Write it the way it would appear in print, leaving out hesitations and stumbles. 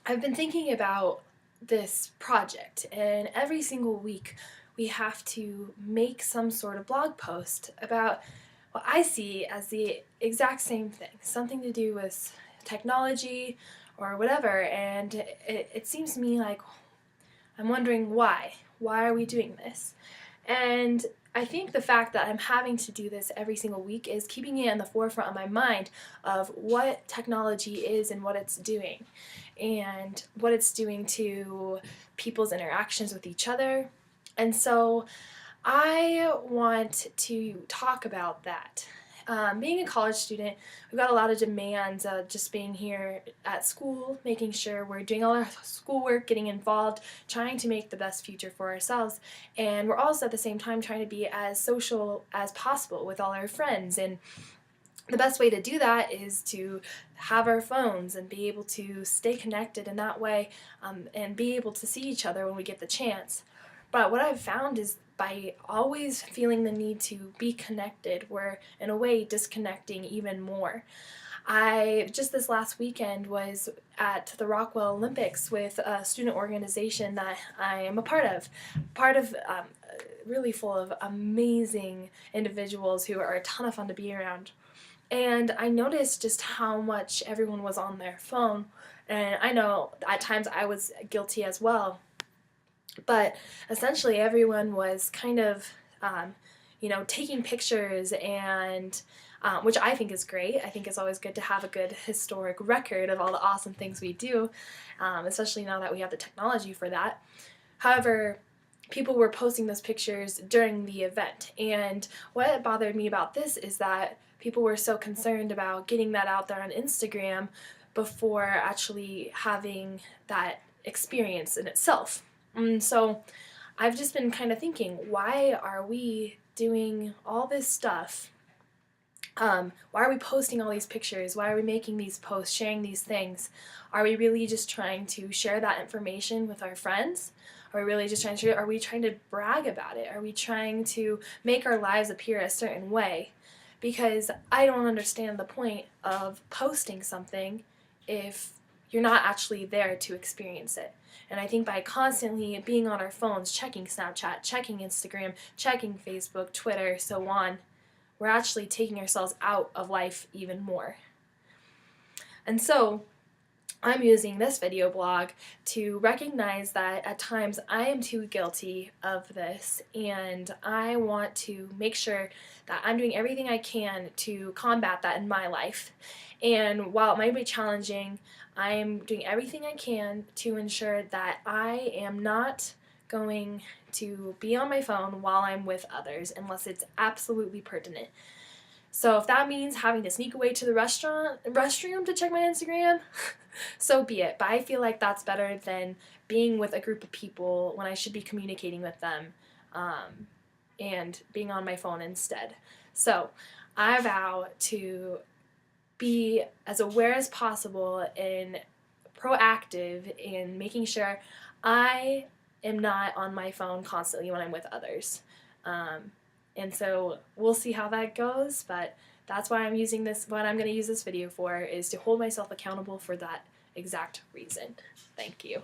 I've been thinking about this project, and every single week we have to make some sort of blog post about what I see as the exact same thing, something to do with technology or whatever, and it seems to me like I'm wondering why. Why are we doing this? And I think the fact that I'm having to do this every single week is keeping it in the forefront of my mind of what technology is and what it's doing, and what it's doing to people's interactions with each other. And so I want to talk about that. Being a college student, we've got a lot of demands just being here at school, making sure we're doing all our schoolwork, getting involved, trying to make the best future for ourselves. And we're also at the same time trying to be as social as possible with all our friends. And the best way to do that is to have our phones and be able to stay connected in that way, and be able to see each other when we get the chance. But what I've found is by always feeling the need to be connected, we're in a way disconnecting even more. I just this last weekend was at the Rockwell Olympics with a student organization that I am a part of really full of amazing individuals who are a ton of fun to be around. And I noticed just how much everyone was on their phone, and I know at times I was guilty as well. But essentially, everyone was kind of, taking pictures, and which I think is great. I think it's always good to have a good historic record of all the awesome things we do, especially now that we have the technology for that. However, people were posting those pictures during the event, and what bothered me about this is that people were so concerned about getting that out there on Instagram before actually having that experience in itself. And so I've just been kind of thinking, why are we doing all this stuff? Why are we posting all these pictures? Why are we making these posts, sharing these things? Are we really just trying to share that information with our friends? Are we really just trying to, are we trying to brag about it? Are we trying to make our lives appear a certain way? Because I don't understand the point of posting something if you're not actually there to experience it. And I think by constantly being on our phones, checking Snapchat, checking Instagram, checking Facebook, Twitter, so on, we're actually taking ourselves out of life even more. And so I'm using this video blog to recognize that at times I am too guilty of this, and I want to make sure that I'm doing everything I can to combat that in my life. And while it might be challenging, I am doing everything I can to ensure that I am not going to be on my phone while I'm with others unless it's absolutely pertinent. So if that means having to sneak away to the restroom to check my Instagram, so be it. But I feel like that's better than being with a group of people when I should be communicating with them, and being on my phone instead. So I vow to be as aware as possible and proactive in making sure I am not on my phone constantly when I'm with others. And so we'll see how that goes, but that's why I'm using this, what I'm going to use this video for, is to hold myself accountable for that exact reason. Thank you.